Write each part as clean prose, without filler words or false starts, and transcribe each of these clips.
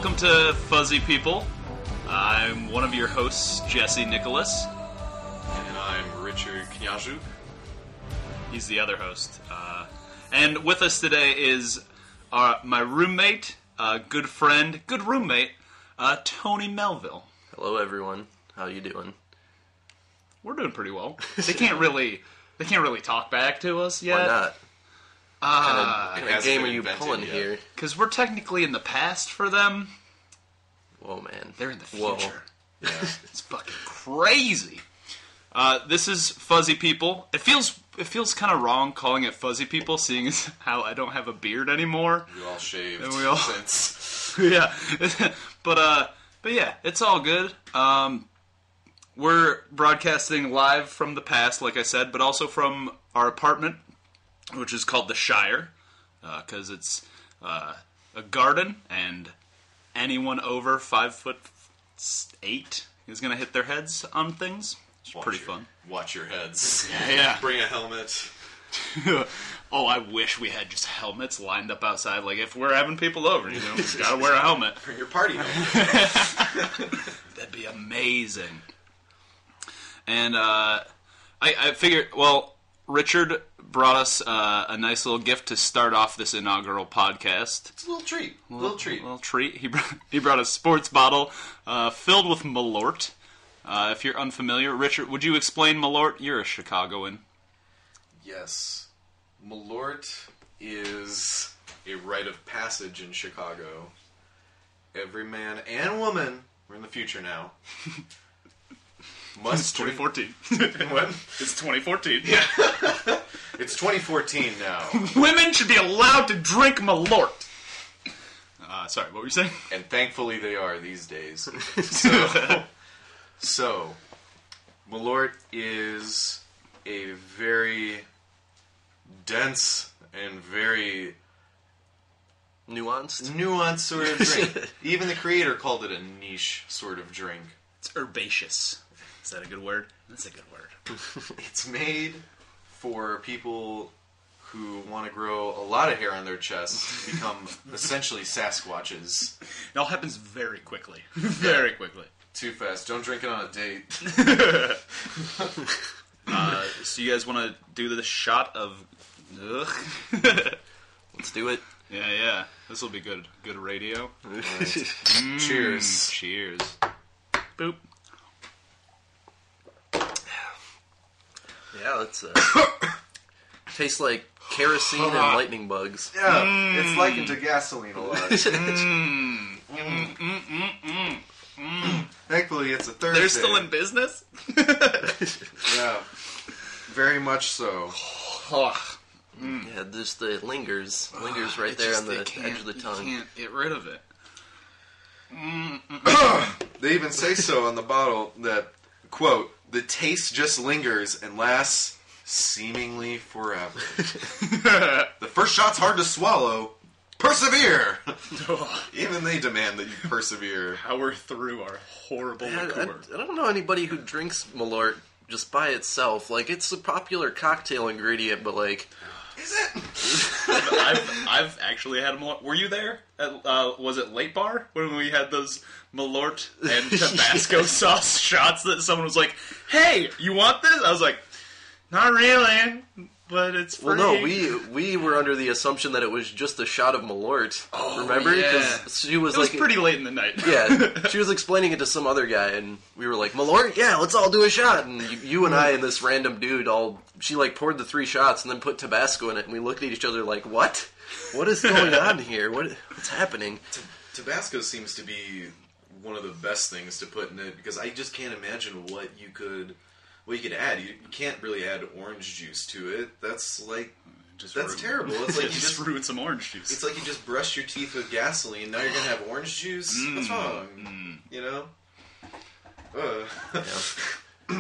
welcome to Fuzzy People. I'm one of your hosts, Jesse Nicholas. And I'm Richard Knyazhuk. He's the other host. And with us today is my roommate, good friend, good roommate, Tony Melville. Hello, everyone. How you doing? We're doing pretty well. They can't really talk back to us yet. Why not? What kind of game are you invented pulling yet. here? Because we're technically in the past for them. Whoa, man. They're in the Whoa. future. Yeah. It's fucking crazy. This is Fuzzy People. It feels kind of wrong calling it Fuzzy People, seeing as how I don't have a beard anymore. We all shaved And we all- since. Yeah, but yeah, it's all good. We're broadcasting live from the past, like I said, but also from our apartment, which is called the Shire, because it's a garden, and anyone over 5'8" is gonna hit their heads on things. It's pretty fun. Watch your heads. Yeah. Bring a helmet. Oh, I wish we had just helmets lined up outside. Like, if we're having people over, you gotta wear a helmet. Bring your party helmet. That'd be amazing. And I figured, well, Richard brought us a nice little gift to start off this inaugural podcast. It's a little treat. Little treat. He brought a sports bottle filled with Malort. If you're unfamiliar, Richard, would you explain Malort? You're a Chicagoan. Yes. Malort is a rite of passage in Chicago. Every man and woman, we're in the future now, It's must drink... 2014. What? It's 2014. Yeah. It's 2014 now. Women should be allowed to drink Malort. Sorry, what were you saying? And thankfully they are these days. So, Malort is a very dense and very Nuanced? sort of drink. Even the creator called it a niche sort of drink. It's herbaceous. Is that a good word? That's a good word. It's made for people who want to grow a lot of hair on their chest, become essentially Sasquatches. It all happens very quickly. Very quickly. Too fast. Don't drink it on a date. So you guys want to do the shot of... Ugh. Let's do it. Yeah. This will be good. Good radio. Cheers. Cheers. Boop. Yeah, let's... tastes like kerosene and lightning bugs. Yeah, it's likened to gasoline a lot. Thankfully, it's a Thursday. They're still in business? Yeah, very much so. Yeah, just the lingers right there on the edge of the tongue. You can't get rid of it. They even say so on the bottle that, quote, the taste just lingers and lasts seemingly forever. The first shot's hard to swallow. Persevere! Even they demand that you persevere. Power through our horrible liqueur. I don't know anybody who drinks Malort just by itself. Like, it's a popular cocktail ingredient, but like... Is it? I've actually had a Malort. Were you there? Was it Late Bar when we had those Malort and Tabasco sauce shots that someone was like, "Hey, you want this?" I was like, "Not really, but it's free." Well, no, we were under the assumption that it was just a shot of Malort. Remember? Yeah. 'Cause she was It was like, pretty late in the night. yeah, she was explaining it to some other guy, and we were like, Malort? Yeah, let's all do a shot. And you and I and this random dude she like poured the 3 shots and then put Tabasco in it, and we looked at each other like, what? What is going on here? What's happening? Tabasco seems to be one of the best things to put in it, because I just can't imagine what you could add. You can't really add orange juice to it. That's like... That's terrible. It's like you just ruined some orange juice. It's like you just brushed your teeth with gasoline. Now you're gonna have orange juice. What's wrong? You know.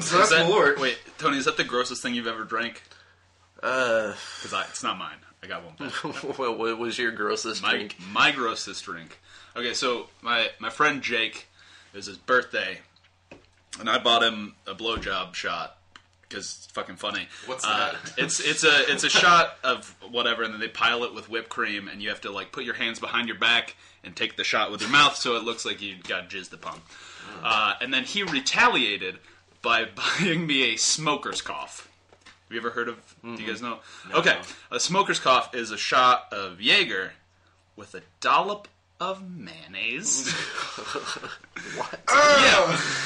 So that's Malort. Wait, Tony, is that the grossest thing you've ever drank? Because it's not mine. I got one back. What was your grossest drink? My grossest drink. Okay, so my friend Jake, it was his birthday, and I bought him a blowjob shot because it's fucking funny. What's that? It's a shot of whatever, and then they pile it with whipped cream, and you have to like put your hands behind your back and take the shot with your mouth, so it looks like you got jizzed upon. And then he retaliated by buying me a smoker's cough. Have you ever heard of? Do you guys know? No. Okay, a smoker's cough is a shot of Jaeger with a dollop of mayonnaise. What?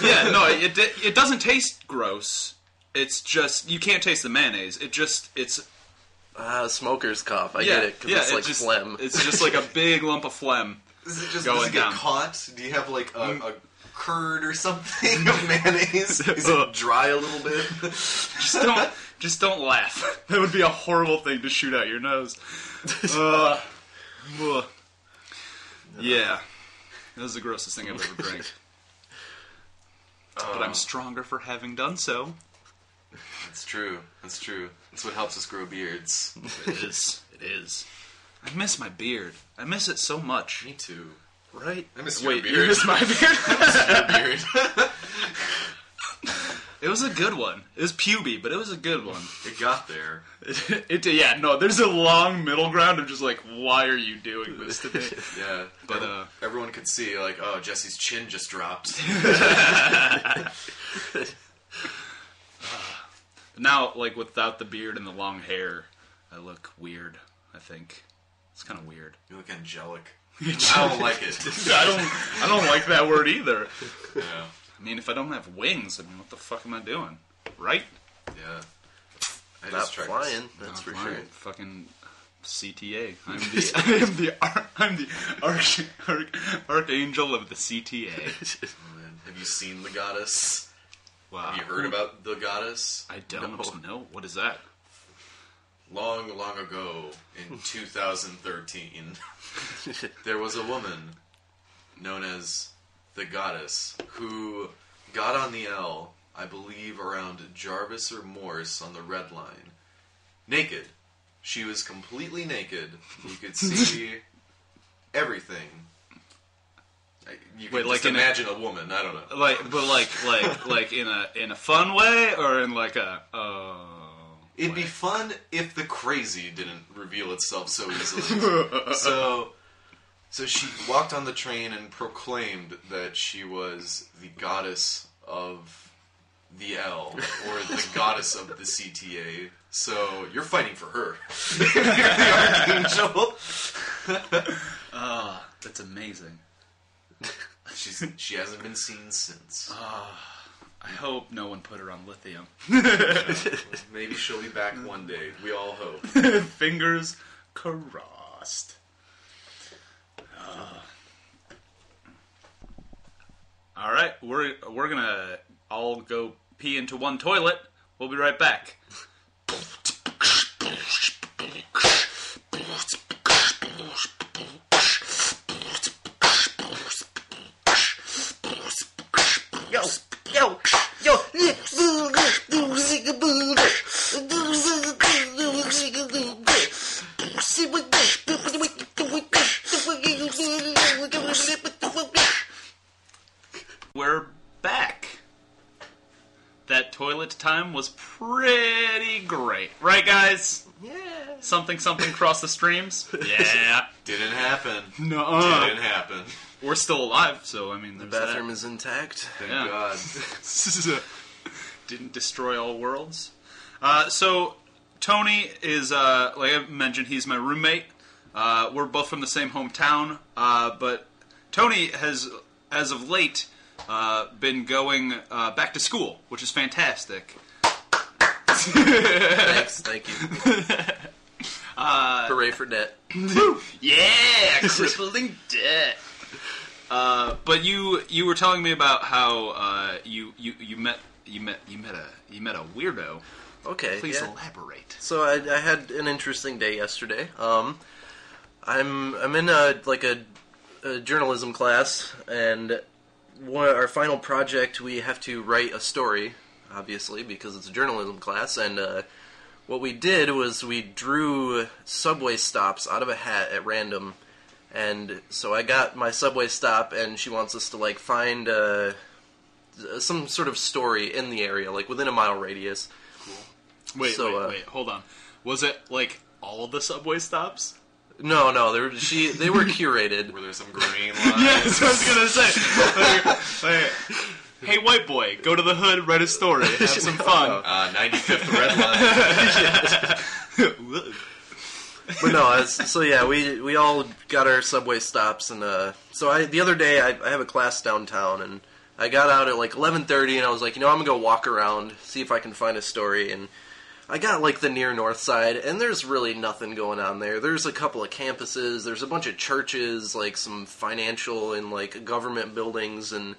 Yeah, no, it doesn't taste gross. It's just you can't taste the mayonnaise. It's Smoker's cough. I get it, because it's like phlegm. It's just like a big lump of phlegem. Does it going get down. caught? Do you have like a curd or something of mayonnaise? Is it dry a little bit? Just don't laugh. That would be a horrible thing to shoot out your nose. Yeah, that was the grossest thing I've ever drank. But I'm stronger for having done so. That's true. That's what helps us grow beards. It is. I miss my beard. I miss it so much. Me too. Right? I miss Wait, your beard. you miss my beard? your beard. It was a good one. It was puby, but it was a good one. It got there. There's a long middle ground of just like, why are you doing this to me? Yeah, But everyone could see like, oh, Jesse's chin just dropped. Now, like, without the beard and the long hair, I look weird, I think. It's kind of weird. You look angelic. I don't like it. I don't like that word either. Yeah. I mean, if I don't have wings, I mean, what the fuck am I doing? Right? Yeah. I Not just tried flying, that's Not for flying. sure. Fucking CTA. I'm the archangel of the CTA. Oh, man. Have you seen The Goddess? Wow. Have you heard about The Goddess? I don't know. What is that? Long, long ago, in 2013, there was a woman known as the Goddess who got on the L, I believe around Jarvis or Morse on the Red Line, naked. She was completely naked. You could see everything. You can just imagine a woman. I don't know. Like in a fun way or in like a It'd be fun if the crazy didn't reveal itself so easily. So she walked on the train and proclaimed that she was the goddess of the L, or the goddess of the CTA. So you're fighting for her. You're the archangel. that's amazing. She hasn't been seen since. I hope no one put her on lithium. Maybe she'll be back one day. We all hope. Fingers crossed. All right, we're gonna all go pee into one toilet. We'll be right back. We're back. That toilet time was pretty great. Right, guys? Yeah. Something crossed the streams? Yeah. Didn't happen. Nuh-uh. Didn't happen. We're still alive, so, I mean, The there's bathroom is intact. Thank Yeah. God. Didn't destroy all worlds. So, Tony is, like I mentioned, he's my roommate. We're both from the same hometown, but Tony has, as of late, been going back to school, which is fantastic. Thanks, thank you. Hooray for debt. Yeah, crippling debt. But you were telling me about how you met a weirdo. Okay. Please yeah. elaborate. So I had an interesting day yesterday. I'm in a journalism class, and our final project we have to write a story, obviously because it's a journalism class. And what we did was we drew subway stops out of a hat at random. And so I got my subway stop, and she wants us to find some sort of story in the area, within a mile radius. Wait, So, wait, hold on. Was it like all the subway stops? No, they were curated. Were there some green lines? Yeah, that's what I was gonna say. Like, hey, white boy, go to the hood, write a story, have some fun. 95th red line. But no, so yeah, we all got our subway stops, and so the other day I have a class downtown, and I got out at like 11:30, and I was like, I'm gonna go walk around, see if I can find a story, and I got like the near north side, and there's really nothing going on there. There's a couple of campuses, there's a bunch of churches, like some financial and like government buildings, and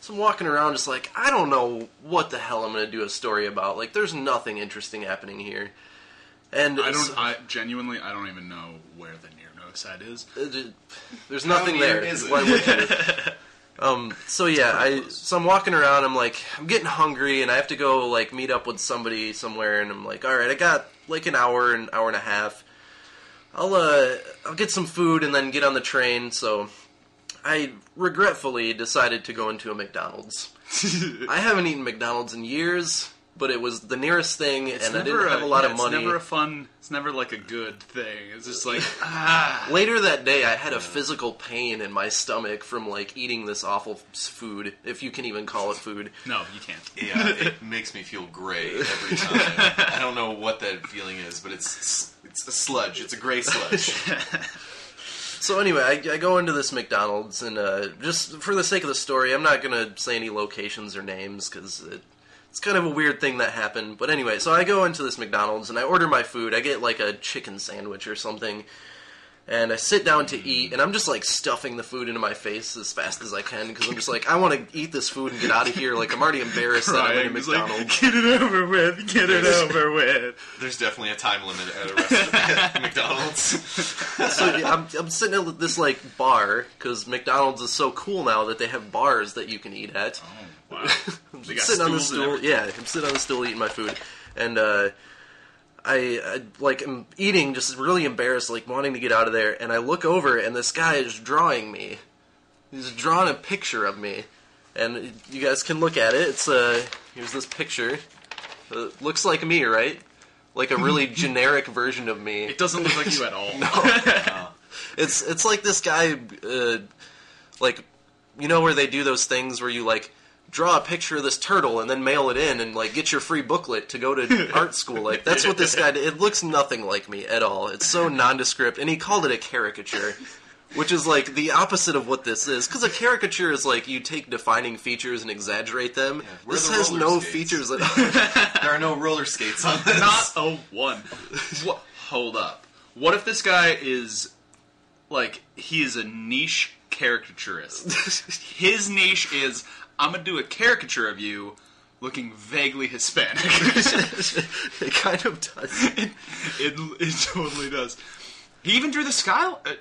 so I'm walking around just like, I don't know what the hell I'm gonna do a story about. Like, there's nothing interesting happening here. And I genuinely don't even know where the near north side is. There's nothing near there. is it? Why would you? So yeah, so I'm walking around. I'm like, I'm getting hungry, and I have to go like meet up with somebody somewhere. And I'm like, all right, I got like an hour and a half. I'll get some food and then get on the train. So I regretfully decided to go into a McDonald's. I haven't eaten McDonald's in years. But it was the nearest thing, and I didn't have a lot of money. It's never like a good thing. It's just like, Later that day, I had a physical pain in my stomach from, like, eating this awful food, if you can even call it food. No, you can't. Yeah, it makes me feel gray every time. I don't know what that feeling is, but it's a sludge. It's a gray sludge. So anyway, I go into this McDonald's, and just for the sake of the story, I'm not going to say any locations or names, because it's kind of a weird thing that happened. But anyway, so I go into this McDonald's and I order my food. I get like a chicken sandwich or something. And I sit down to eat, and I'm just like stuffing the food into my face as fast as I can because I'm just like, I want to eat this food and get out of here. Like, I'm already embarrassed that I'm in a McDonald's. Like, get it over with. Get it over with. There's definitely a time limit at a restaurant, McDonald's. So yeah, I'm sitting at this like bar because McDonald's is so cool now that they have bars that you can eat at. Oh, wow. I'm sitting on the stool. Yeah, I'm sitting on the stool eating my food, and I like am eating, just really embarrassed, like wanting to get out of there. And I look over, and this guy is drawing me. He's drawing a picture of me, and you guys can look at it. It's here's this picture. Looks like me, right? Like a really generic version of me. It doesn't look like you at all. No. It's like this guy, like, you know where they do those things where you like draw a picture of this turtle and then mail it in and like get your free booklet to go to art school. Like, that's what this guy did. It looks nothing like me at all. It's so nondescript, and he called it a caricature, which is like the opposite of what this is. Because a caricature is like you take defining features and exaggerate them. Yeah, this has no features at all. There are no roller skates on this. Not a one. What? Hold up. What if this guy is like, he is a niche caricaturist? His niche is, I'm gonna do a caricature of you looking vaguely Hispanic. It kind of does. It totally does. He even drew the skyline.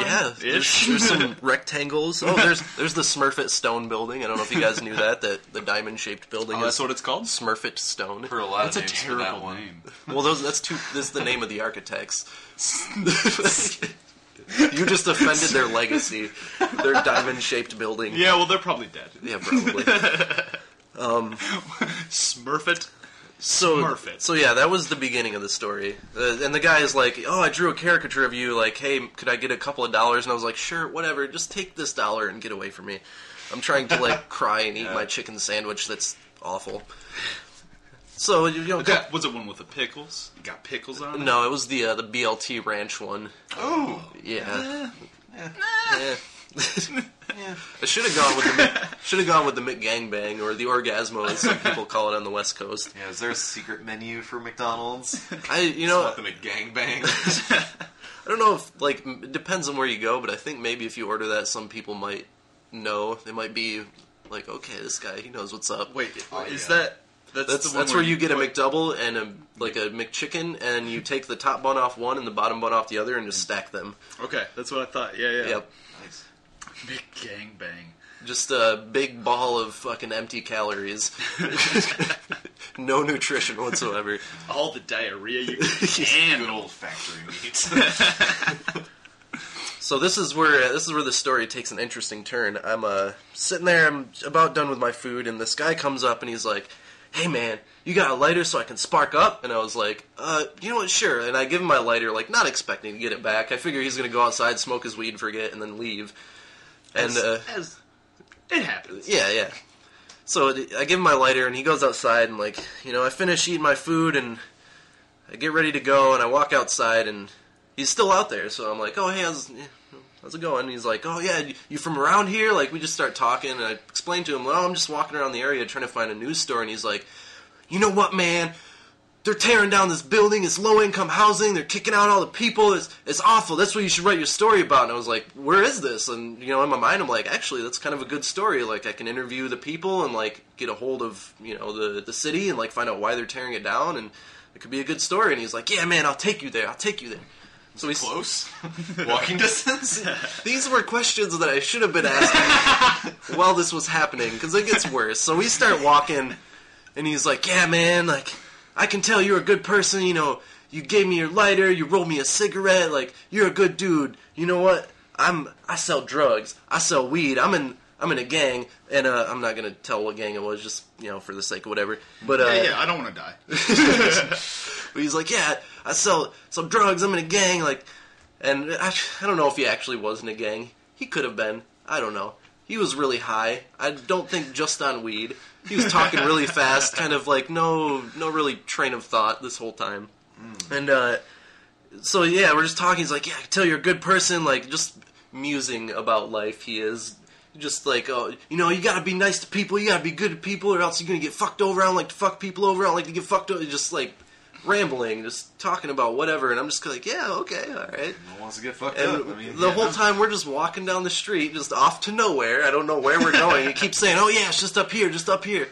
Yeah, there's some rectangles. Oh, there's the Smurfit Stone building. I don't know if you guys knew that the diamond-shaped building. Oh, that's what it's called? Smurfit Stone. For a lot That's of a names for terrible that one. name. Well, this is the name of the architects. You just offended their legacy. Their diamond-shaped building. Yeah, well, they're probably dead. Yeah, probably. Smurfit. So yeah, that was the beginning of the story. And the guy is like, "Oh, I drew a caricature of you. Like, hey, could I get a couple of dollars?" And I was like, "Sure, whatever. Just take this $1 and get away from me. I'm trying to like cry and eat my chicken sandwich. That's awful." So Was it one with the pickles? You got pickles on it? No, it was the BLT Ranch one. Oh, Yeah. Yeah. I should have gone with the McGangbang or the Orgasmo, as some people call it on the West Coast. yeah. Is there a secret menu for McDonald's? You It's know, not the McGangbang. I don't know if, like, it depends on where you go, but I think maybe if you order that, some people might know. They might be like, okay, this guy, he knows what's up. Wait, Oh, is yeah. that... That's where you get a McDouble and a McChicken, and you take the top bun off one and the bottom bun off the other and just stack them. Okay, that's what I thought. Yeah. Yep. Nice. McGangbang. Just a big ball of fucking empty calories. No nutrition whatsoever. All the diarrhea you Good can. old factory meat. So this is where the story takes an interesting turn. I'm sitting there, I'm about done with my food, and this guy comes up and he's like, hey man, you got a lighter so I can spark up? And I was like, you know what, sure. And I give him my lighter, like, not expecting to get it back. I figure he's going to go outside, smoke his weed, forget, and then leave. And, as it happens. Yeah. So I give him my lighter, and he goes outside, and, like, you know, I finish eating my food, and I get ready to go, and I walk outside, and he's still out there. So I'm like, oh, hey, how's it going? And he's like, oh, yeah, you from around here? Like, we just start talking, and I explain to him, well, I'm just walking around the area trying to find a news store, and he's like, you know what, man? They're tearing down this building. It's low-income housing. They're kicking out all the people. It's awful. That's what you should write your story about. And I was like, where is this? And, you know, in my mind, I'm like, actually, that's kind of a good story. Like, I can interview the people and, like, get a hold of, you know, the city and, like, find out why they're tearing it down. And it could be a good story. And he's like, yeah, man, I'll take you there. So he's Close? Walking distance? These were questions that I should have been asking while this was happening, because it gets worse. So we start walking, and he's like, yeah, man, like, I can tell you're a good person, you know, you gave me your lighter, you rolled me a cigarette, like, you're a good dude. You know what? I sell drugs. I sell weed. I'm in a gang, and I'm not going to tell what gang it was, just, you know, for the sake of whatever. But Yeah, I don't want to die. But he's like, yeah, I sell some drugs, I'm in a gang, like, and I don't know if he actually was in a gang. He could have been. I don't know. He was really high. I don't think just on weed. He was talking really fast, kind of like no really train of thought this whole time. And so, yeah, we're just talking. He's like, yeah, I can tell you're a good person, like, just musing about life he is. Just like, oh, you know, you gotta be nice to people, you gotta be good to people, or else you're gonna get fucked over. I don't like to fuck people over, I don't like to get fucked over. Just like rambling, just talking about whatever, and I'm just like, yeah, okay, alright. No one wants to get fucked And up. I mean, the whole time we're just walking down the street, just off to nowhere. I don't know where we're going. He keeps saying, oh yeah, it's just up here, just up here.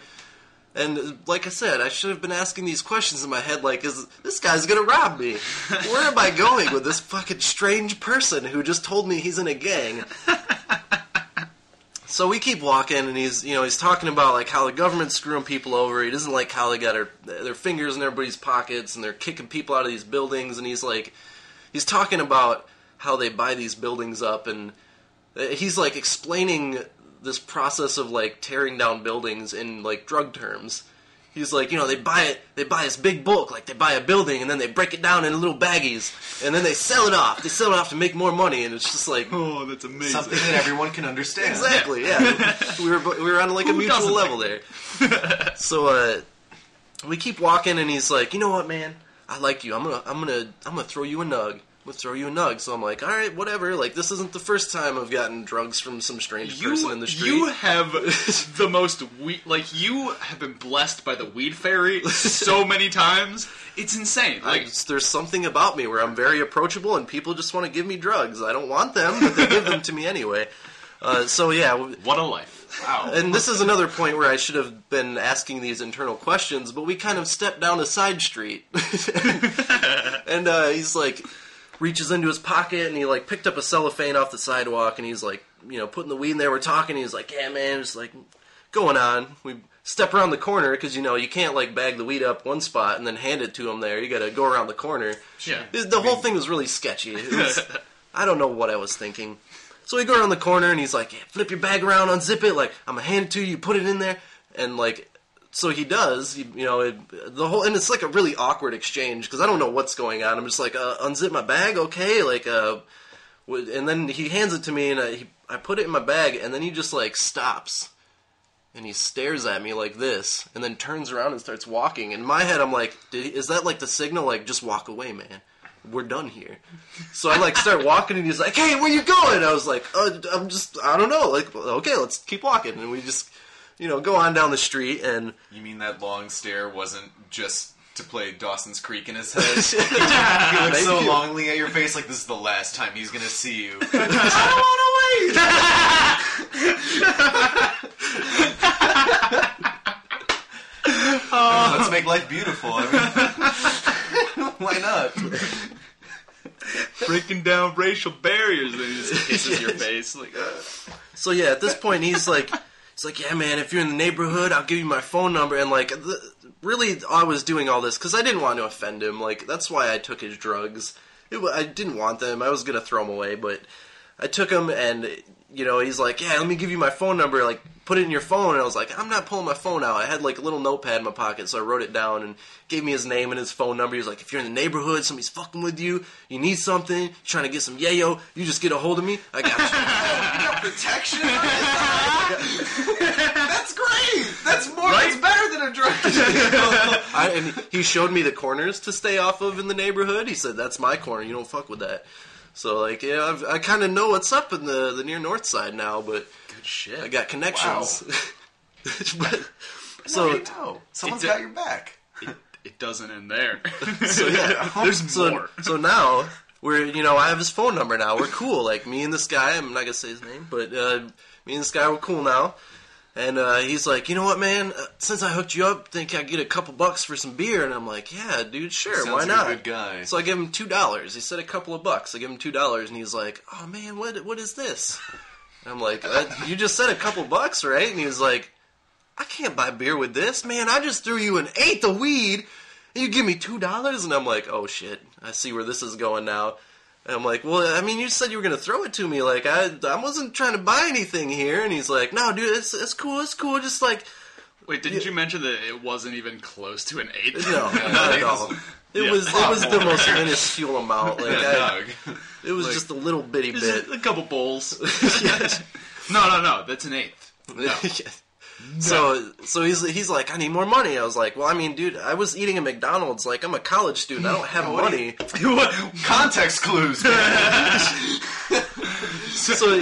And like I said, I should have been asking these questions in my head, like, is this guy's gonna rob me? Where am I going with this fucking strange person who just told me he's in a gang? So we keep walking, and he's talking about, like, how the government's screwing people over. He doesn't like how they got their fingers in everybody's pockets, and they're kicking people out of these buildings. And he's talking about how they buy these buildings up, and he's, like, explaining this process of, like, tearing down buildings in, like, drug terms. He's like, you know, they buy this big bulk, like they buy a building, and then they break it down into little baggies, and then they sell it off. They sell it off to make more money, and it's just like, Oh, that's amazing. something that everyone can understand. exactly, yeah. we were on like a mutual doesn't level there. So we keep walking, and he's like, you know what, man? I like you. I'm gonna throw you a nug. I'm gonna throw you a nug. So I'm like, all right, whatever. Like, this isn't the first time I've gotten drugs from some strange person in the street. You have the most weed. Like, you have been blessed by the weed fairy so many times. It's insane. Like, There's something about me where I'm very approachable, and people just want to give me drugs. I don't want them, but they give them to me anyway. So yeah, what a life. Wow. and this is another point where I should have been asking these internal questions, but we kind of stepped down a side street, and he's like, reaches into his pocket, and he, like, picked up a cellophane off the sidewalk, and he's, like, you know, putting the weed in there. We're talking, he's like, yeah, man, just, like, going on. We step around the corner, because, you know, you can't, like, bag the weed up one spot and then hand it to him there. You gotta go around the corner. Yeah. The whole thing was really sketchy. I don't know what I was thinking. So we go around the corner, and he's like, yeah, flip your bag around, unzip it, like, I'm gonna hand it to you, put it in there, and, like, so he does, and it's like a really awkward exchange, because I don't know what's going on. I'm just like, unzip my bag, okay, like, and then he hands it to me, and I put it in my bag, and then he just, like, stops, and he stares at me like this, and then turns around and starts walking. In my head, I'm like, is that, like, the signal, like, just walk away, man? We're done here. So I, like, start walking, and he's like, hey, where you going? I was like, I don't know, like, okay, let's keep walking, and we just, you know, go on down the street, and You mean that long stare wasn't just to play Dawson's Creek in his head? He looked so Thank you. longingly at your face like this is the last time he's gonna see you. Let's make life beautiful. I mean, why not? Breaking down racial barriers, and he just kisses your face. Like, so yeah, at this point, he's like, yeah, man, if you're in the neighborhood, I'll give you my phone number, and, like, really, I was doing all this because I didn't want to offend him, like, that's why I took his drugs. I didn't want them, I was gonna throw them away, but I took him, and he's like, yeah, let me give you my phone number, like, put it in your phone. And I was like, I'm not pulling my phone out. I had like a little notepad in my pocket, so I wrote it down and gave me his name and his phone number. He was like, if you're in the neighborhood, somebody's fucking with you, you need something, you're trying to get some yayo, you just get a hold of me. I got you. You got protection on his side? That's great. That's more. That's better than a drug deal. And he showed me the corners to stay off of in the neighborhood. He said, that's my corner, you don't fuck with that. So, like, yeah, I kind of know what's up in the near north side now, but Good shit. I got connections. Wow. So, Someone's got your back. It doesn't end there. so yeah, There's more. So now we're, I have his phone number now. We're cool. Like me and this guy. I'm not gonna say his name, but me and this guy, we're cool now. And he's like, you know what, man? Since I hooked you up, think I get a couple bucks for some beer? And I'm like, yeah, dude, sure, Sounds why like not? a good guy. So I give him $2. He said a couple of bucks. I give him $2, and he's like, oh man, what is this? And I'm like, you just said a couple bucks, right? And he was like, I can't buy beer with this, man. I just threw you an eighth of weed, and you give me $2? And I'm like, oh shit, I see where this is going now. And I'm like, well, I mean, you said you were going to throw it to me. Like, I wasn't trying to buy anything here. And he's like, no, dude, it's cool. Just like... Wait, didn't you mention that it wasn't even close to an eighth? No, not at all. It was the most minuscule amount. Like, it was just a little bitty bit. A couple bowls. No, that's an eighth. No. So he's like, I need more money. I was like, well, I mean, dude, I was eating at McDonald's. Like, I'm a college student. I don't have money. Context clues, man. So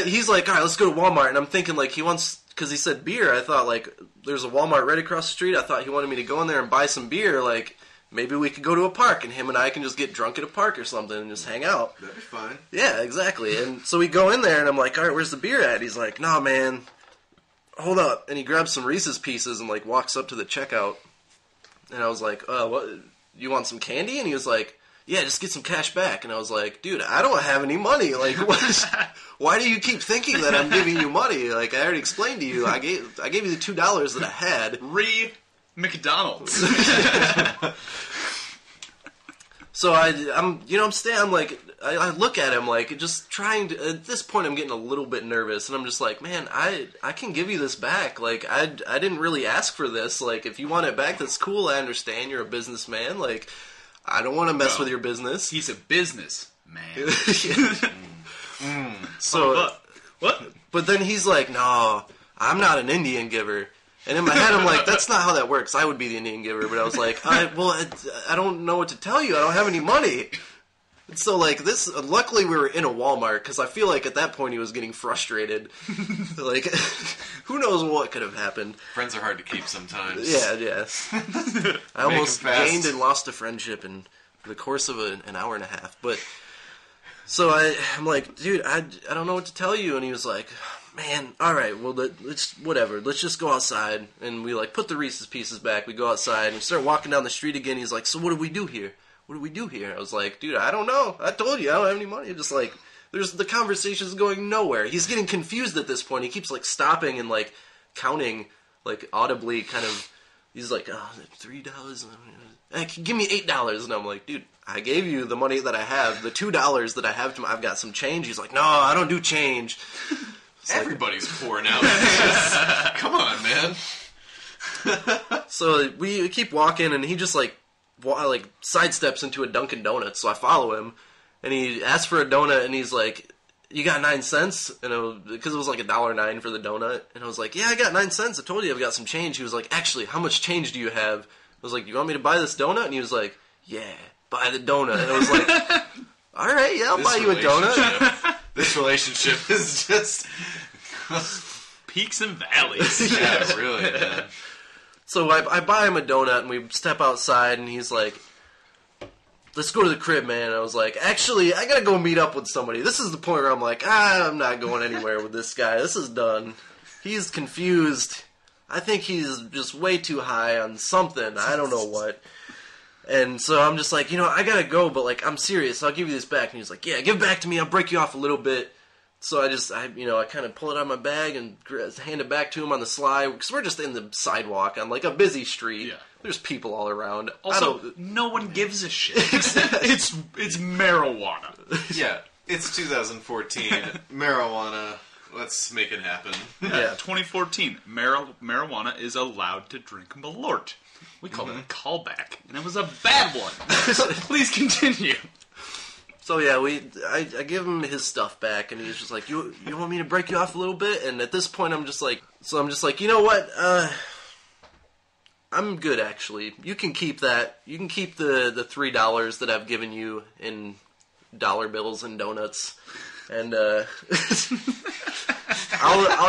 he's like, all right, let's go to Walmart. And I'm thinking, like, he wants, because he said beer. I thought, like, there's a Walmart right across the street. I thought he wanted me to go in there and buy some beer. Like, maybe we could go to a park and him and I can just get drunk at a park or something and just hang out. That'd be fun. Yeah, exactly. And so we go in there and I'm like, all right, where's the beer at? He's like, nah, man. Hold up. And he grabs some Reese's Pieces and, like, walks up to the checkout. And I was like, what? You want some candy? And he was like, yeah, just get some cash back. And I was like, dude, I don't have any money. Like, why do you keep thinking that I'm giving you money? Like, I already explained to you. I gave you the $2 that I had. McDonald's. So I'm like, I look at him like, just trying to, at this point I'm getting a little bit nervous, and I'm just like, man, I can give you this back. Like, I didn't really ask for this. Like, if you want it back, that's cool. I understand you're a businessman. Like, I don't want to mess with your business. He's a business man. So, what? But then he's like, no, I'm not an Indian giver. And in my head, I'm like, that's not how that works. I would be the Indian giver. But I was like, I don't know what to tell you. I don't have any money. And so, like, luckily we were in a Walmart, because I feel like at that point he was getting frustrated. Like, who knows what could have happened. Friends are hard to keep sometimes. Yeah. I almost gained and lost a friendship in the course of an hour and a half. But, so I'm like, dude, I don't know what to tell you. And he was like, man, all right, well, let's just go outside. And we, like, put the Reese's Pieces back. We go outside and we start walking down the street again. He's like, so what do we do here? What do we do here? I was like, dude, I don't know. I told you, I don't have any money. Just like, the conversation's going nowhere. He's getting confused at this point. He keeps, like, stopping and, like, counting, like, audibly, kind of. He's like, oh, $3. Give me $8. And I'm like, dude, I gave you the money that I have, the $2 that I have. I've got some change. He's like, no, I don't do change. Everybody's poor now. Come on, man. So we keep walking, and he just like sidesteps into a Dunkin' Donuts. So I follow him, and he asks for a donut, and he's like, "You got 9 cents?" And because it was like $1.09 for the donut, and I was like, "Yeah, I got 9 cents. I told you I've got some change." He was like, "Actually, how much change do you have?" I was like, "You want me to buy this donut?" And he was like, "Yeah, buy the donut." And I was like, "All right, yeah, I'll buy you a donut." This relationship is just peaks and valleys. Yeah, really, man. So I buy him a donut, and we step outside, and he's like, let's go to the crib, man. And I was like, actually, I gotta go meet up with somebody. This is the point where I'm like, I'm not going anywhere with this guy. This is done. He's confused. I think he's just way too high on something. I don't know what. And so I'm just like, I gotta go, but, like, I'm serious. I'll give you this back. And he's like, yeah, give it back to me. I'll break you off a little bit. So I kind of pull it out of my bag and hand it back to him on the sly, because we're just in the sidewalk on, like, a busy street. Yeah. There's people all around. Also, no one gives a shit. It's marijuana. Yeah. It's 2014. Marijuana. Let's make it happen. Yeah. 2014. Marijuana is allowed to drink Malort. We called it a callback, and it was a bad one. Please continue. So yeah, I give him his stuff back, and he's just like, you want me to break you off a little bit? And at this point, I'm just like, you know what? I'm good, actually. You can keep that. You can keep the $3 that I've given you in dollar bills and donuts. And I'll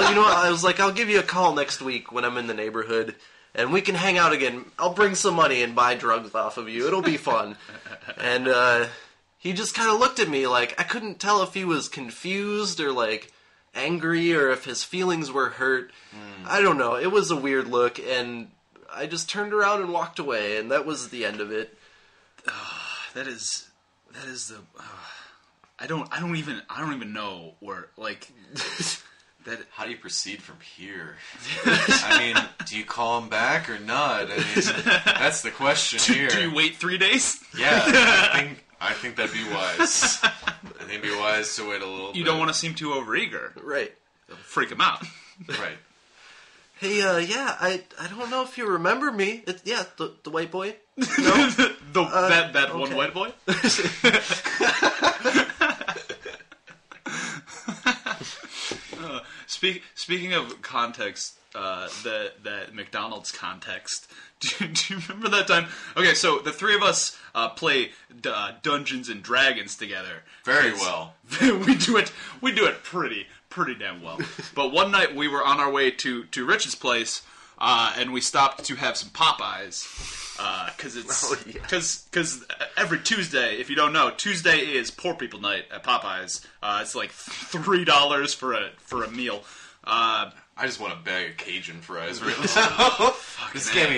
you know what? I was like, I'll give you a call next week when I'm in the neighborhood, and we can hang out again. I'll bring some money and buy drugs off of you. It'll be fun. And he just kind of looked at me like, I couldn't tell if he was confused or like angry or if his feelings were hurt. I don't know. It was a weird look, and I just turned around and walked away, and that was the end of it. That is the. I don't even know where like that. How do you proceed from here? I mean, do you call him back or not? I mean, that's the question here. Do you wait 3 days? Yeah, I think that'd be wise. I think it'd be wise to wait a little bit. You don't want to seem too overeager. Right. It'll freak him out. Right. Hey, yeah, I don't know if you remember me. The white boy. No? that one okay. white boy? Speaking of context, that McDonald's context, do you remember that time? Okay, so the three of us play Dungeons and Dragons together. Very well. we do it pretty damn well. But one night we were on our way to Rich's place, and we stopped to have some Popeyes. Because every Tuesday, if you don't know, Tuesday is Poor People Night at Popeyes. It's like $3 for a meal. I just want a bag of Cajun fries right now. Just give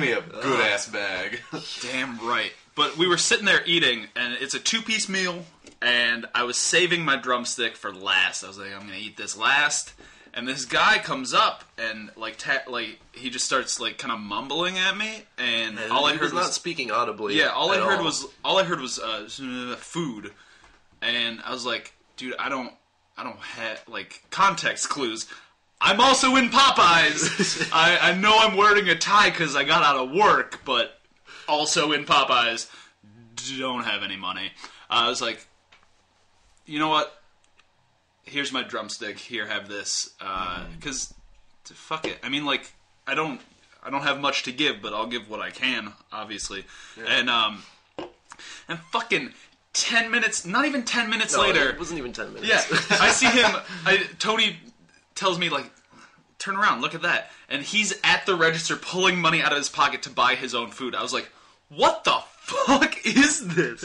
me a good ass bag. Damn right. But we were sitting there eating, and it's a 2-piece meal, and I was saving my drumstick for last. I was like, I'm gonna eat this last. And this guy comes up and he just starts like kind of mumbling at me, and all I heard was not speaking audibly. Yeah, all I heard was food, and I was like, dude, I don't have like context clues. I'm also in Popeyes. I know I'm wearing a tie because I got out of work, but also in Popeyes. Don't have any money. I was like, you know what? Here's my drumstick. Here, have this. Because, fuck it. I mean, like, I don't have much to give, but I'll give what I can, obviously. Yeah. And fucking 10 minutes, not even 10 minutes later. It wasn't even 10 minutes. Yeah, I see him. Tony tells me, like, turn around, look at that. And he's at the register pulling money out of his pocket to buy his own food. I was like, what the fuck is this?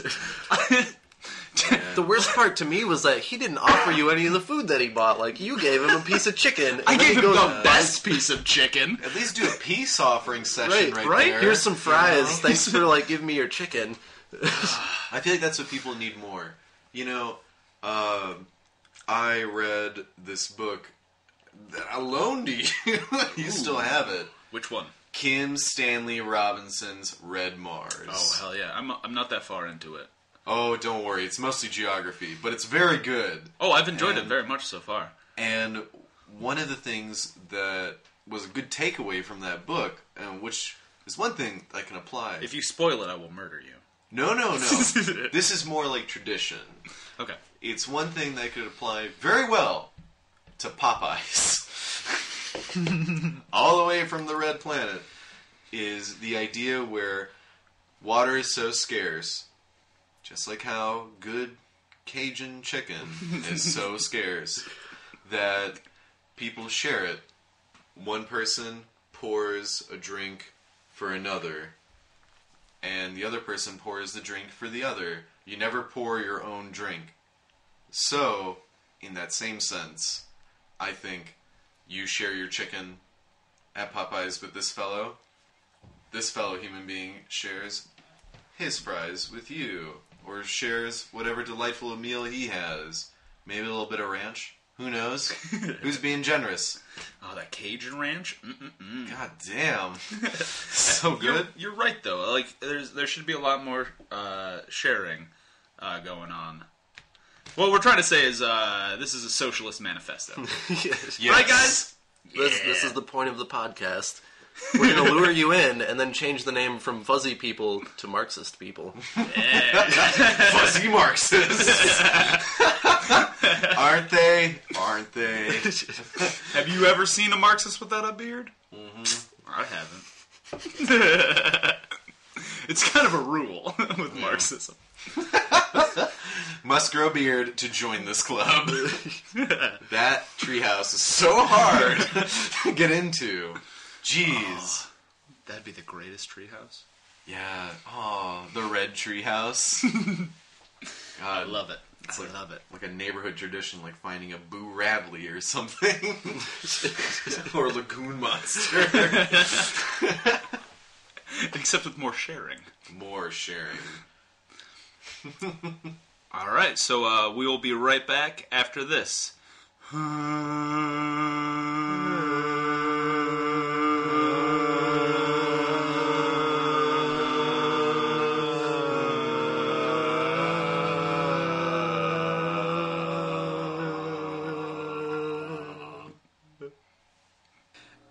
The worst part to me was that he didn't offer you any of the food that he bought. Like, you gave him a piece of chicken. I gave him the best piece of chicken. At least do a peace offering session right there. Here's some fries. You know? Thanks for, like, giving me your chicken. I feel like that's what people need more. You know, I read this book that I loaned to you. You still have it. Which one? Kim Stanley Robinson's Red Mars. Oh, hell yeah. I'm not that far into it. Oh, don't worry. It's mostly geography, but it's very good. Oh, I've enjoyed it very much so far. And one of the things that was a good takeaway from that book, which is one thing I can apply. If you spoil it, I will murder you. No. This is more like tradition. Okay. It's one thing that could apply very well to Popeyes. All the way from the Red Planet is the idea where water is so scarce, just like how good Cajun chicken is so scarce, that people share it. One person pours a drink for another, and the other person pours the drink for the other. You never pour your own drink. So, in that same sense, I think you share your chicken at Popeyes with this fellow. This fellow human being shares his fries with you, or shares whatever delightful meal he has. Maybe a little bit of ranch. Who knows? Who's being generous? Oh, that Cajun ranch? Mm-mm-mm. God damn. So good. You're right, though. Like, there should be a lot more sharing going on. What we're trying to say is this is a socialist manifesto. Yes. Right, guys? This is the point of the podcast. We're going to lure you in and then change the name from fuzzy people to Marxist people. Fuzzy Marxists. Aren't they? Aren't they? Have you ever seen a Marxist without a beard? Mm-hmm. I haven't. It's kind of a rule with Marxism. Must grow beard to join this club. That treehouse is so hard to get into. Jeez. That'd be the greatest treehouse. Yeah. Oh, the red treehouse. I love it. I love it. Like a neighborhood tradition, like finding a Boo Radley or something. Or Lagoon Monster. Except with more sharing. More sharing. All right, so we will be right back after this.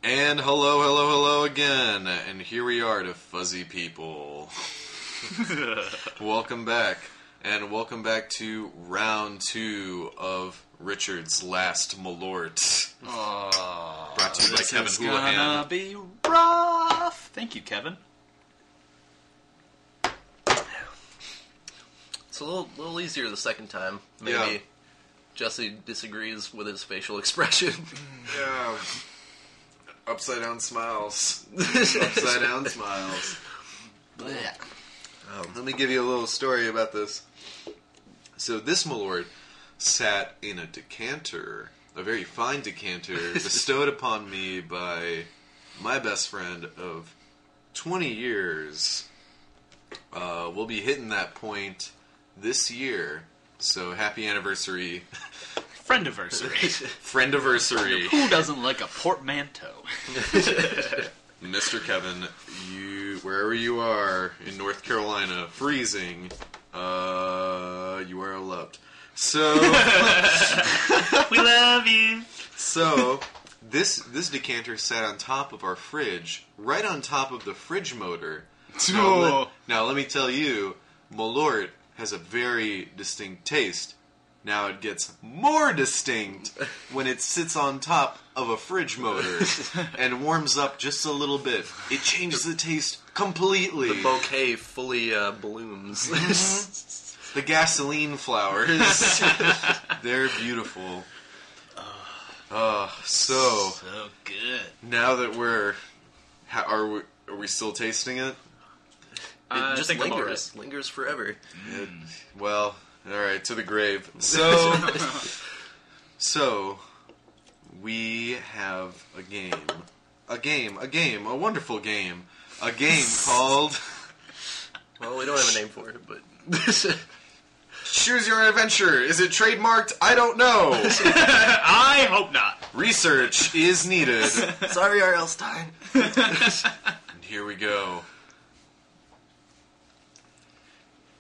And hello again. And here we are to Fuzzy People. Welcome back. And welcome back to round 2 of Richard's Last Malort. Brought to you by Kevin Houlihan. Gonna be rough. Thank you, Kevin. It's a little easier the second time. Maybe Yeah. Jesse disagrees with his facial expression. Yeah. Upside down smiles. Upside down smiles. Let me give you a little story about this. So this Malort sat in a decanter, a very fine decanter, bestowed upon me by my best friend of 20 years. We'll be hitting that point this year, so happy anniversary. Friendiversary. Friendiversary. Who doesn't like a portmanteau? Mr. Kevin, wherever you are in North Carolina, freezing, you are loved. So, We love you. so this decanter sat on top of our fridge, right on top of the fridge motor. Now let me tell you, Malort has a very distinct taste. Now it gets more distinct when it sits on top of a fridge motor and warms up just a little bit. It changes the taste completely. The bouquet fully blooms. The gasoline flowers. They're beautiful. So good. now that are we still tasting it? It just think I'm lingers forever. Well, all right, to the grave. So we have a wonderful game, called Well, we don't have a name for it, but Choose Your Own Adventure. Is it trademarked? I don't know. I hope not. Research is needed. sorry, R.L. Stein. And here we go.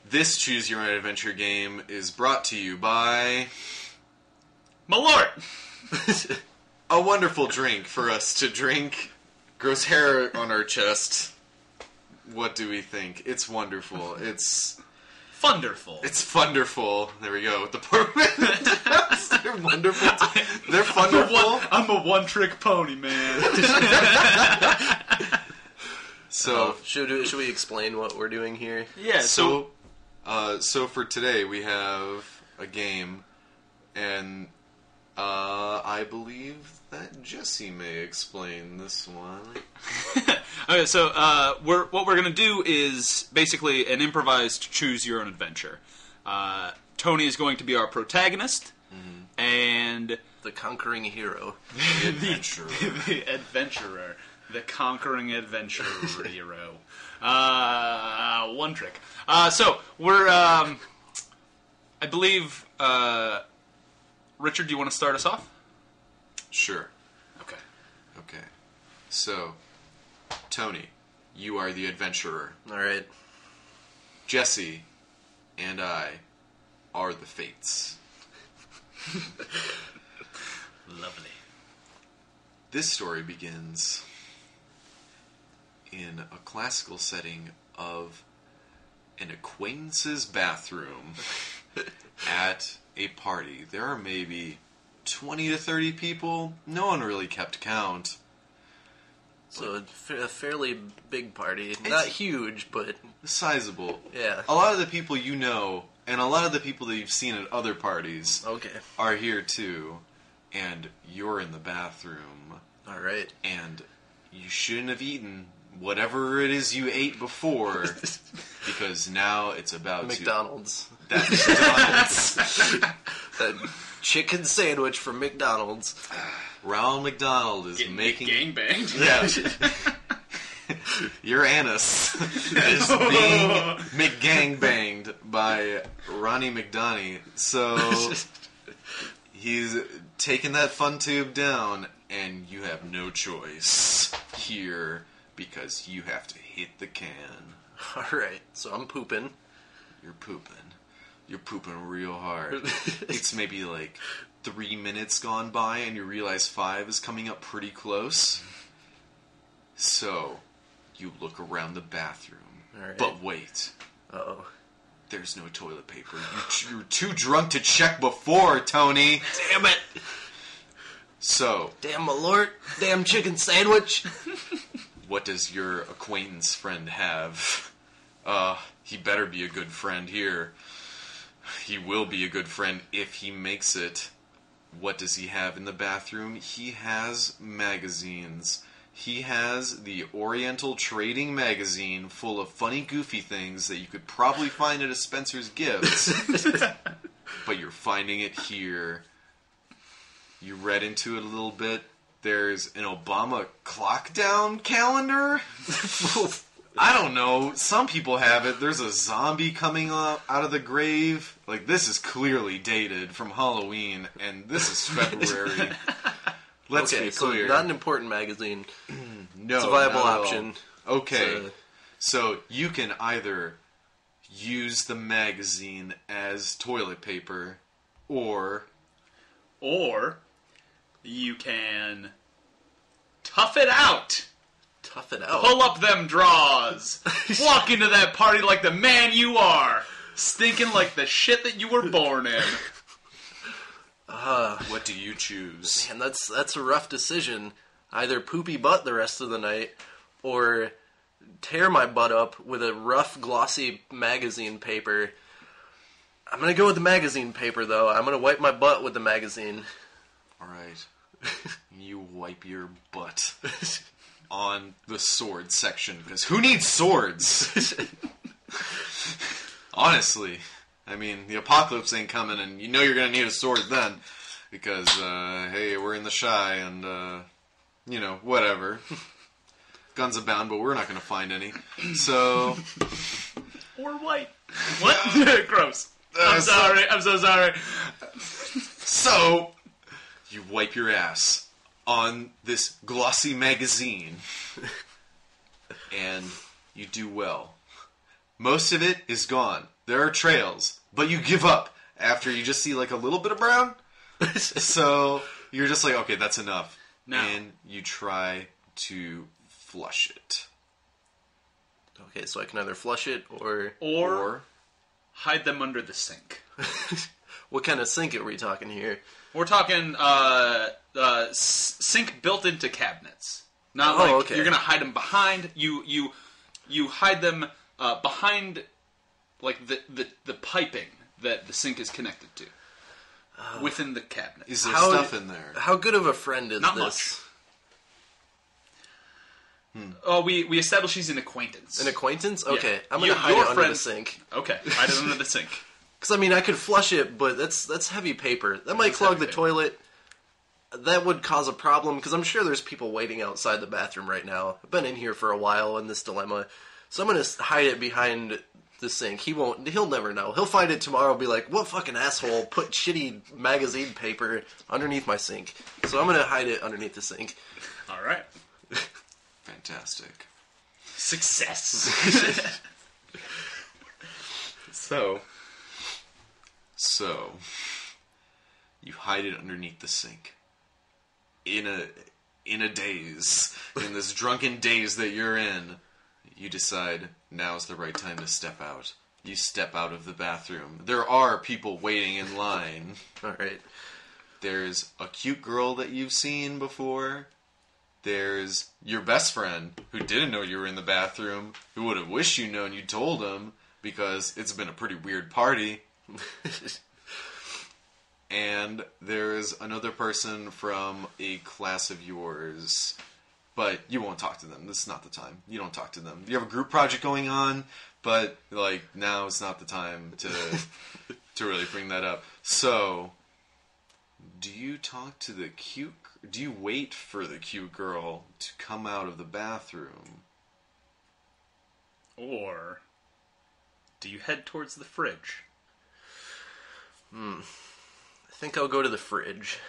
This Choose Your Own Adventure game is brought to you by Malort. a wonderful drink for us to drink. Grows hair on our chest. What do we think? It's wonderful. It's Funderful. funderful. There we go with the portmanteaus. They're wonderful. They're funderful. I'm a one-trick pony, man. So, Should we explain what we're doing here? Yeah, so for today we have a game, and I believe that Jesse may explain this one. Okay, so what we're going to do is basically an improvised Choose Your Own Adventure. Tony is going to be our protagonist, and The conquering hero. the adventurer, the conquering adventurer hero. One trick. So we're, I believe, Richard, do you want to start us off? Sure. Okay. Okay. So, Tony, you are the adventurer. All right. Jesse and I are the fates. Lovely. This story begins in a classical setting of an acquaintance's bathroom at a party. There are maybe 20 to 30 people. No one really kept count. So a fairly big party. Not huge, but Sizable. yeah. A lot of the people you know, and a lot of the people that you've seen at other parties, Okay. are here too. And you're in the bathroom. All right. And you shouldn't have eaten whatever it is you ate before, because now it's about McDonald's. That McDonald's. That chicken sandwich from McDonald's. Ronald McDonald is Getting making... gangbanged. Yeah. Your anus is being McGangbanged by Ronnie McDonnie. So he's taking that fun tube down, and you have no choice here because you have to hit the can. All right. So I'm pooping. You're pooping. You're pooping real hard. It's maybe like 3 minutes gone by, and you realize 5 is coming up pretty close. So you look around the bathroom. All right. But wait. Uh-oh. There's no toilet paper. You're too drunk to check before, Tony. Damn it. So, Damn malort. Damn chicken sandwich. what does your acquaintance friend have? He better be a good friend here. He will be a good friend if he makes it. What does he have in the bathroom? He has magazines. He has the Oriental Trading Magazine full of funny, goofy things that you could probably find at a Spencer's Gifts. But you're finding it here. You read into it a little bit. There's an Obama clock down calendar. I don't know. Some people have it. There's a zombie coming up out of the grave. Like, this is clearly dated from Halloween, and this is February. Let's be clear. So not an important magazine. No, It's a viable not at all. option. Okay. So you can either use the magazine as toilet paper, or you can tough it out. Tough it out. Pull up them drawers. Walk into that party like the man you are. Stinking like the shit that you were born in. what do you choose? And that's a rough decision. Either poopy butt the rest of the night, or tear my butt up with a rough, glossy magazine paper. I'm gonna go with the magazine paper, though. I'm gonna wipe my butt with the magazine. All right. You wipe your butt on the sword section, because who needs swords? Honestly. I mean, the apocalypse ain't coming, and you know you're going to need a sword then, because, hey, we're in the Shy, and, whatever. Guns abound, but we're not going to find any. So... Or white. What? Gross. I'm sorry. I'm so sorry. So, you wipe your ass on this glossy magazine, and you do well. Most of it is gone. There are trails, but you give up after you just see like a little bit of brown. So you're just like, okay, that's enough. No. And you try to flush it. Okay, so I can either flush it or... Or hide them under the sink. What kind of sink are we talking here? We're talking sink built into cabinets. Not Oh, like okay. you're gonna hide them behind. You hide them behind like the piping that the sink is connected to within the cabinet. Is there stuff in there? How good of a friend is Not this? Oh, we established he's an acquaintance. An acquaintance? Okay, Yeah. I'm gonna hide Your it under the friend- sink. Okay, hide it under the sink. Because, I mean, I could flush it, but that's heavy paper. That might clog the heavy paper. toilet. That would cause a problem, because I'm sure there's people waiting outside the bathroom right now. I've been in here for a while in this dilemma. So I'm going to hide it behind the sink. He'll never know. He'll find it tomorrow and be like, what fucking asshole put shitty magazine paper underneath my sink? So I'm going to hide it underneath the sink. All right. Fantastic. Success. So, You hide it underneath the sink. In a daze, in this drunken daze that you're in, you decide now's the right time to step out. You step out of the bathroom. There are people waiting in line. All right. There's a cute girl that you've seen before. There's your best friend who didn't know you were in the bathroom, who would have wished you known you told him because it's been a pretty weird party. And there's another person from a class of yours, but you won't talk to them. This is not the time. You don't talk to them. You have a group project going on, but like now is not the time to really bring that up. So, do you talk to the cute? Do you wait for the cute girl to come out of the bathroom, or do you head towards the fridge? I think I'll go to the fridge.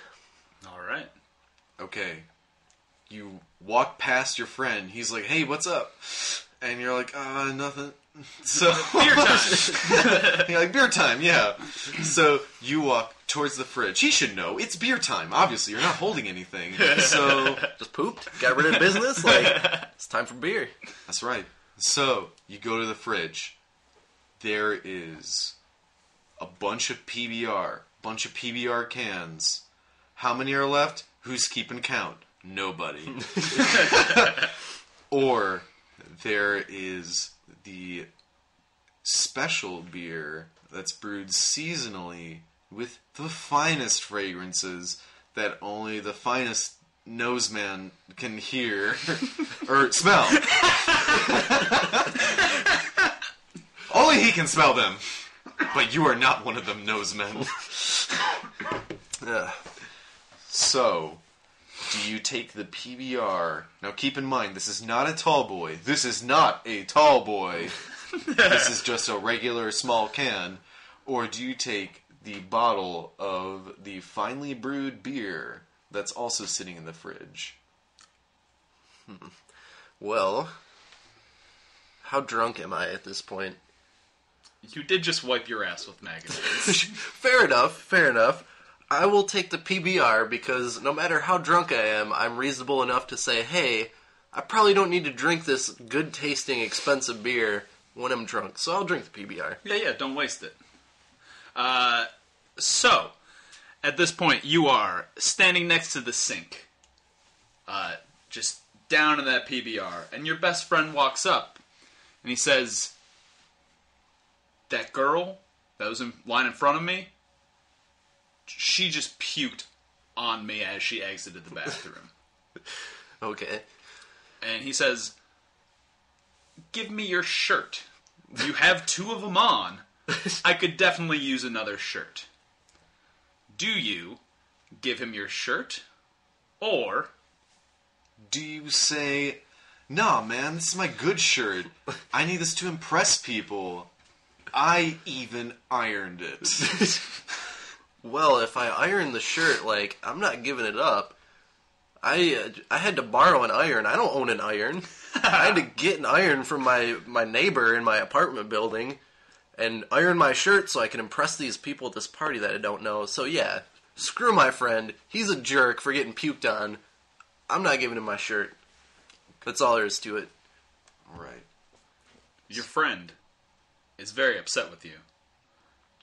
All right. Okay. You walk past your friend. He's like, "Hey, what's up?" And you're like, nothing." So Beer time. you're like, "Beer time, yeah." So you walk towards the fridge. He should know it's beer time. Obviously, you're not holding anything. So Just pooped, got rid of business, like, it's time for beer. that's right. So you go to the fridge. There is a bunch of PBR cans. How many are left? Who's keeping count? Nobody. Or there is the special beer that's brewed seasonally with the finest fragrances that only the finest noseman can hear or smell. Only he can smell them. But you are not one of them nosemen. So, do you take the PBR? Now keep in mind, this is not a tall boy. This is not a tall boy. This is just a regular small can. Or do you take the bottle of the finely brewed beer that's also sitting in the fridge? Well, how drunk am I at this point? You did just wipe your ass with magazines. Fair enough. I will take the PBR because no matter how drunk I am, I'm reasonable enough to say, hey, I probably don't need to drink this good-tasting, expensive beer when I'm drunk, so I'll drink the PBR. Yeah, don't waste it. So, at this point, you are standing next to the sink, just down in that PBR, and your best friend walks up, and he says, "That girl that was in line in front of me, she just puked on me as she exited the bathroom." Okay. And he says, "Give me your shirt. You have two of them on. I could definitely use another shirt." Do you give him your shirt, or Do you say, "Nah, man, this is my good shirt. I need this to impress people. I even ironed it." Well, if I iron the shirt, like, I'm not giving it up. I had to borrow an iron. I don't own an iron. I had to get an iron from my neighbor in my apartment building and iron my shirt so I can impress these people at this party that I don't know. So yeah, screw my friend. He's a jerk for getting puked on. I'm not giving him my shirt. That's all there is to it. Right. your friend is very upset with you.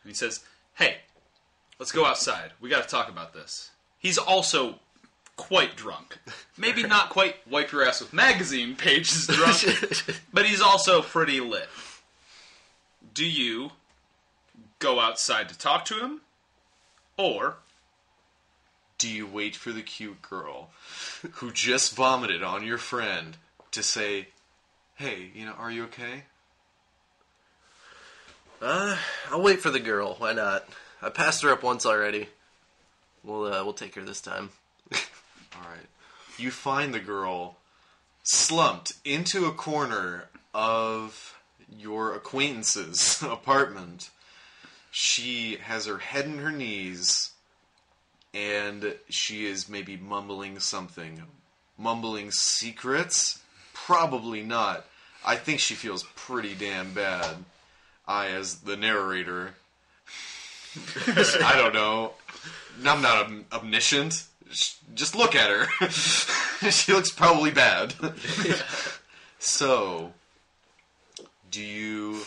And he says, "Hey, let's go outside. We got to talk about this." He's also quite drunk. Maybe not quite wipe your ass with magazine pages drunk, but he's also pretty lit. Do you go outside to talk to him? Or do you wait for the cute girl who just vomited on your friend to say, "Hey, are you okay?" I'll wait for the girl. Why not? I passed her up once already. We'll take her this time. All right. You find the girl slumped into a corner of your acquaintance's apartment. She has her head in her knees, and she is maybe mumbling something. Mumbling secrets? Probably not. I think she feels pretty damn bad. I, as the narrator, I don't know. I'm not omniscient. Just look at her. She looks probably bad. So, do you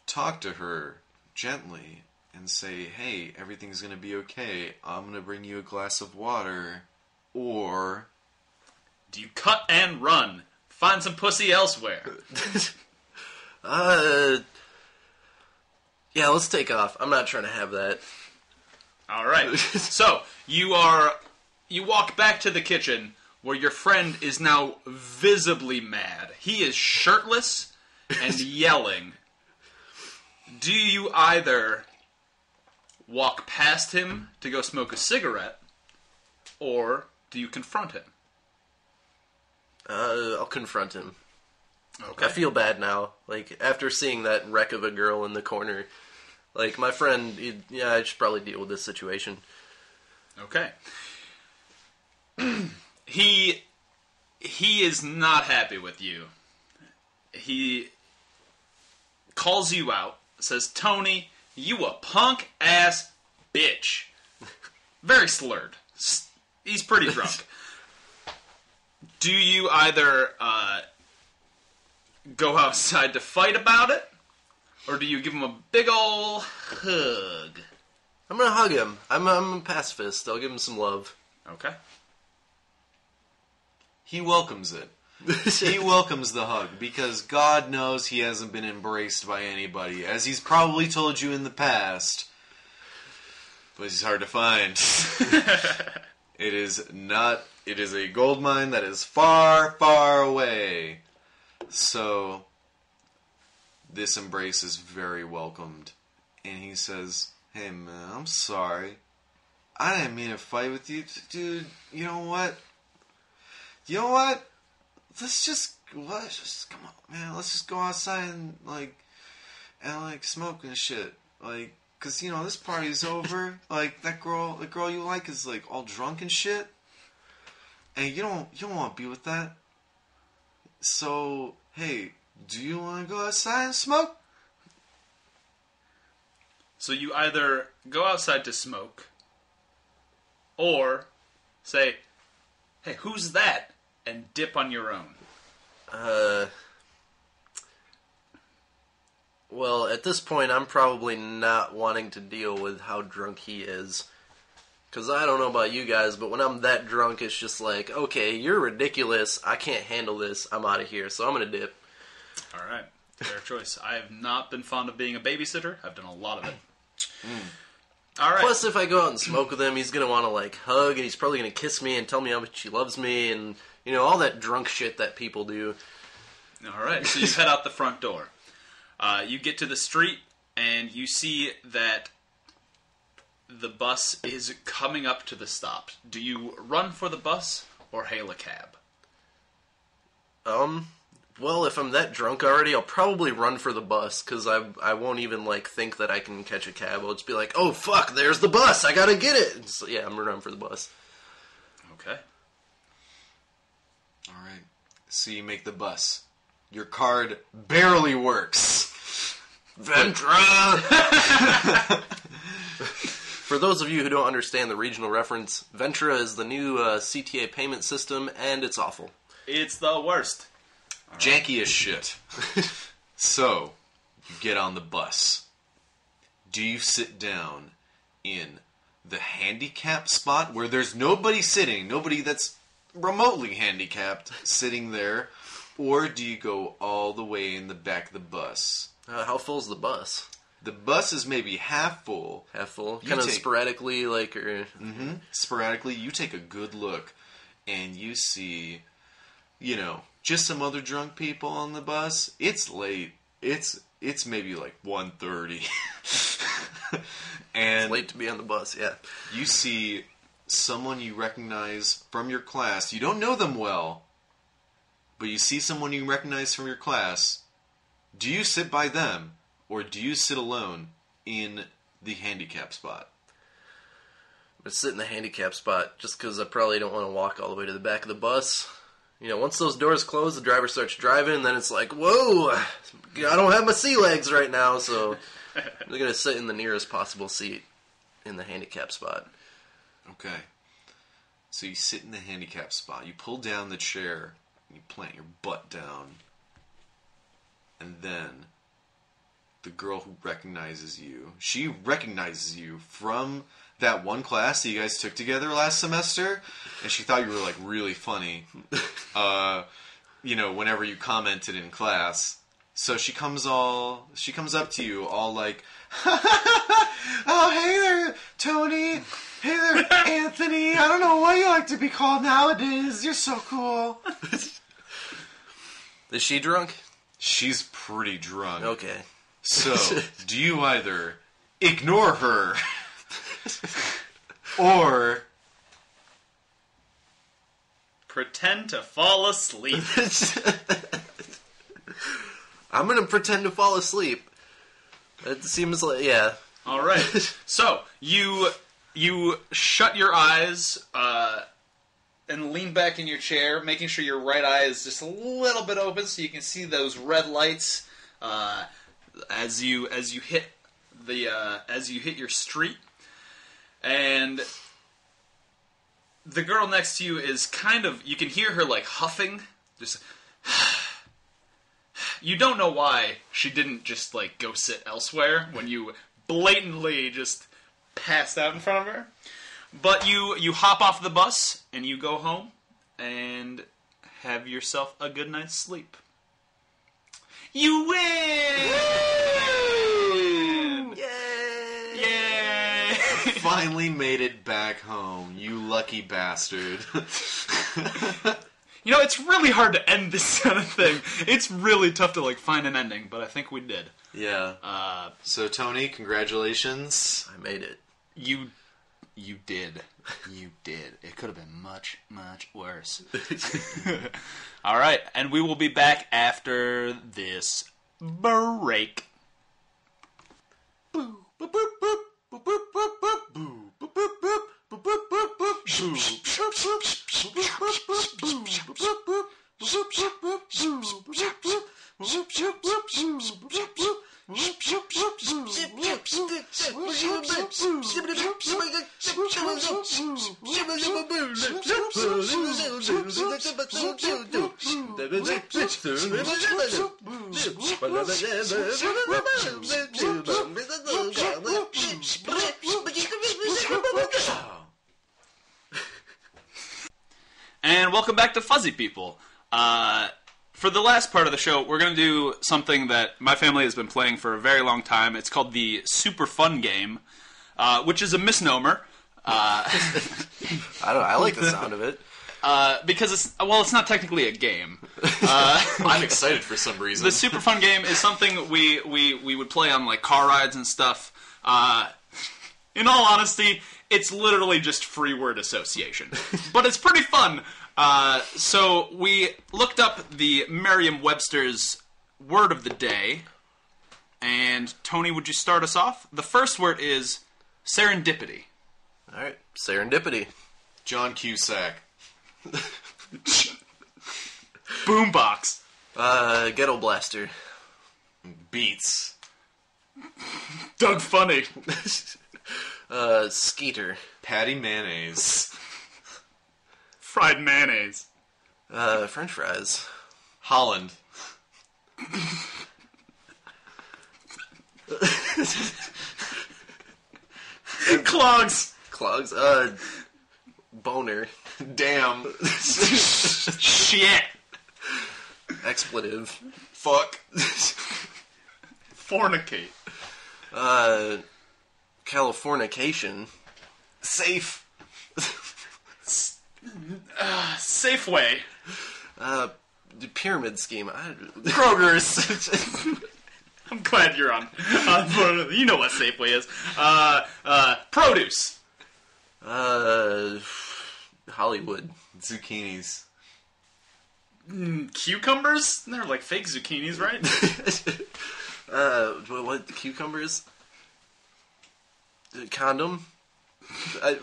talk to her gently and say, hey, everything's going to be okay. I'm going to bring you a glass of water. Or... Do you cut and run? Find some pussy elsewhere. Yeah, let's take off. I'm not trying to have that. All right. So, you walk back to the kitchen where your friend is now visibly mad. He is shirtless and yelling. Do you either walk past him to go smoke a cigarette, or do you confront him? I'll confront him. Okay. I feel bad now. Like, after seeing that wreck of a girl in the corner, like, my friend, I should probably deal with this situation. Okay. He is not happy with you. He calls you out, says, Tony, you a punk-ass bitch. Very slurred. He's pretty drunk. Do you either go outside to fight about it, or do you give him a big ol' hug? I'm gonna hug him. I'm a pacifist. I'll give him some love. Okay. he welcomes it. He welcomes the hug, because God knows he hasn't been embraced by anybody, as he's probably told you in the past. But he's hard to find. It is a gold mine that is far, far away. So, this embrace is very welcomed. And he says, hey man, I'm sorry. I didn't mean to fight with you. Dude, you know what? Let's just come on, man. Let's just go outside and smoke and shit. Like, cause this party's over. Like the girl you like is like all drunk and shit, and you don't want to be with that. So hey, do you want to go outside and smoke? So you either go outside to smoke, or say, hey, who's that? And dip on your own. Well, at this point, I'm probably not wanting to deal with how drunk he is. Because I don't know about you guys, but when I'm that drunk, it's just like, okay, you're ridiculous. I can't handle this. I'm out of here. So I'm going to dip. All right. Fair choice. I have not been fond of being a babysitter. I've done a lot of it. All right. Plus, if I go out and smoke with him, he's going to want to, hug, and he's probably going to kiss me and tell me how much he loves me, and, all that drunk shit that people do. All right. So you head out the front door. You get to the street, and you see that the bus is coming up to the stop. Do you run for the bus or hail a cab? Well, if I'm that drunk already, I'll probably run for the bus, because I won't even, think that I can catch a cab. I'll just be like, oh, fuck, there's the bus, I gotta get it! So, yeah, I'm gonna run for the bus. Okay. Alright. So you make the bus. Your card barely works. Ventra! For those of you who don't understand the regional reference, Ventra is the new CTA payment system, and it's awful. It's the worst. Janky as shit. So, you get on the bus. Do you sit down in the handicap spot where there's nobody sitting, nobody that's remotely handicapped sitting there, or do you go all the way in the back of the bus? How full's the bus? The bus is maybe half full. Half full? Kind of sporadically, or... Mm-hmm. Sporadically, you take a good look, and you see, just some other drunk people on the bus. It's late. It's maybe 1:30. And it's late to be on the bus, yeah. You see someone you recognize from your class. You don't know them well, but you see someone you recognize from your class. Do you sit by them, or do you sit alone in the handicap spot? I'm going to sit in the handicap spot just because I probably don't want to walk all the way to the back of the bus. Once those doors close, the driver starts driving, and then it's like, whoa, I don't have my sea legs right now, so I'm going to sit in the nearest possible seat. in the handicap spot. Okay. So you sit in the handicap spot. You pull down the chair. You plant your butt down. And then the girl who recognizes you, she recognizes you from that one class that you guys took together last semester, and she thought you were like really funny. Whenever you commented in class. So she comes up to you all like, oh, hey there, Tony. Hey there, Anthony. I don't know what you like to be called nowadays. You're so cool. Is she drunk? She's pretty drunk. Okay. So, do you either ignore her or pretend to fall asleep? I'm gonna pretend to fall asleep. It seems like, yeah. All right. So you shut your eyes and lean back in your chair, making sure your right eye is just a little bit open, so you can see those red lights as you hit your street, and the girl next to you is you can hear her like huffing, just. You don't know why she didn't just, like, go sit elsewhere when you blatantly just passed out in front of her. But you hop off the bus, and you go home, and have yourself a good night's sleep. You win! Yay! Yay! finally made it back home, you lucky bastard. You know, it's really hard to end this kind of thing. It's really tough to, like, find an ending, but I think we did. Yeah. So, Tony, congratulations. I made it. You did. You did. It could have been much, much worse. All right, and we will be back after this break. Boop, boop, boop, boop, boop, boop, boop, boop, boop, boop, boop, boop, boop, boop, boop, And welcome back to Fuzzy People. For the last part of the show, we're going to do something that my family has been playing for a very long time. It's called the Super Fun Game, which is a misnomer. I like the sound of it. Because it's not technically a game. I'm excited for some reason. The Super Fun Game is something we would play on like car rides and stuff. In all honesty, it's literally just free word association. But it's pretty fun. So we looked up the Merriam-Webster's word of the day. And Tony, would you start us off? The first word is serendipity. All right, serendipity. John Cusack. Boombox. Ghetto Blaster. Beats. Doug Funny. Skeeter. Patty Mayonnaise. Fried mayonnaise. French fries. Holland. Clogs. Clogs. Boner. Damn. Shit. Expletive. Fuck. Fornicate. Californication. Safe. Safeway. The pyramid scheme. Kroger's. I'm glad you're on. You know what Safeway is. Produce. Hollywood. Zucchinis. Cucumbers? They're like fake zucchinis, right? What? Cucumbers? Condom? I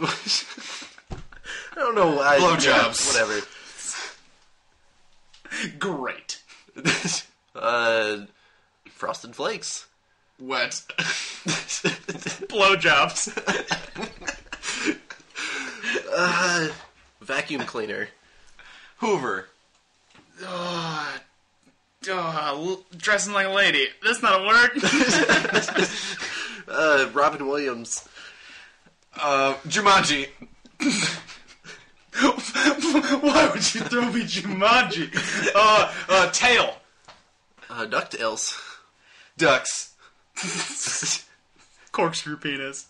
don't know why. Blowjobs. Whatever. Great. Frosted Flakes. Wet. Blowjobs. Vacuum cleaner. Hoover. Dressing like a lady. That's not a word. Robin Williams. Jumanji. Why would you throw me Jumanji? Tail. DuckTales. Ducks. Corkscrew penis.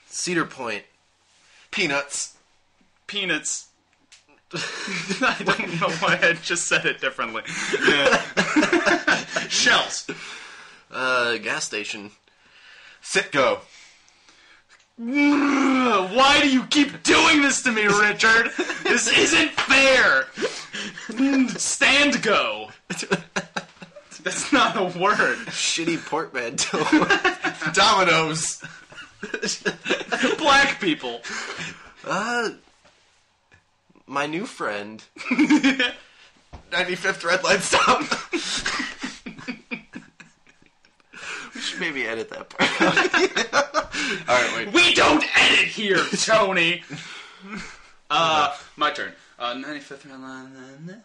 Cedar Point. Peanuts. Peanuts. I don't know why I just said it differently. Yeah. Shells. Gas station. Sitco. Why do you keep doing this to me, Richard? This isn't fair. Stand go. That's not a word. Shitty portmanteau. Dominoes. Black people. My new friend. 95th Red Light Stop. We should maybe edit that part. Alright, wait. We don't edit here, Tony. My turn. 95th Red Line.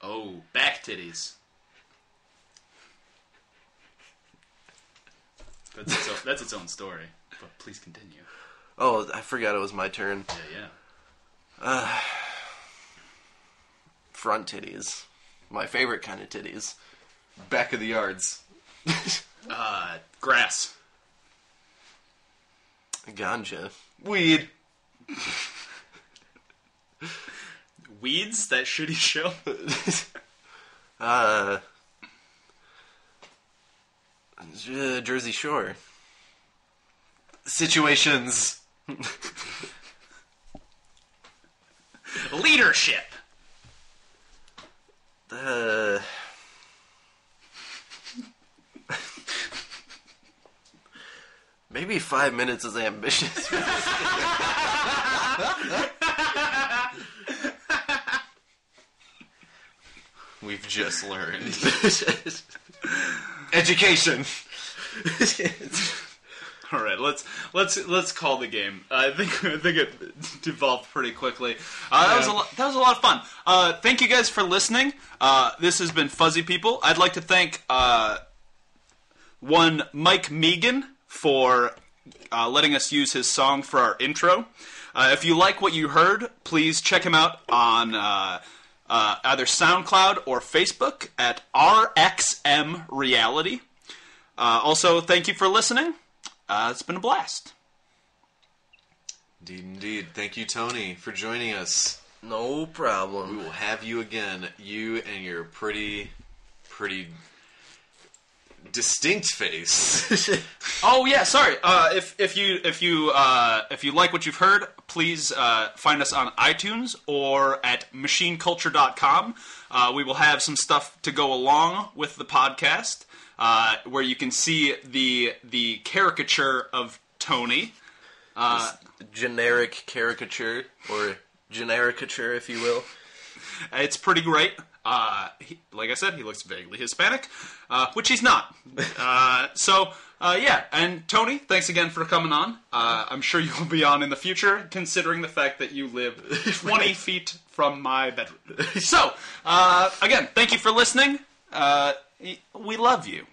Oh, back titties. That's its own story. But please continue. Oh, I forgot it was my turn. Yeah. Front titties. My favorite kind of titties. Back of the yards. Grass. Ganja. Weed. Weeds? That shitty show? Jersey Shore. Situations. Leadership. Maybe 5 minutes is ambitious. We've just learned. Education. All right, let's call the game. I think it devolved pretty quickly. That was a lot of fun. Thank you guys for listening. This has been Fuzzy People. I'd like to thank one Mike Megan for letting us use his song for our intro. If you like what you heard, please check him out on either SoundCloud or Facebook at RXM Reality. Also, thank you for listening. It's been a blast. Indeed. Thank you, Tony, for joining us. No problem. We will have you again. You and your pretty distinct face. Oh yeah, sorry. If you like what you've heard, please find us on iTunes or at machineculture.com. We will have some stuff to go along with the podcast, where you can see the caricature of Tony. Generic caricature, or genericature, if you will. It's pretty great. Like I said, he looks vaguely Hispanic, which he's not. Yeah. And Tony, thanks again for coming on. I'm sure you will be on in the future, considering the fact that you live 20 feet from my bedroom. So, again, thank you for listening. We love you.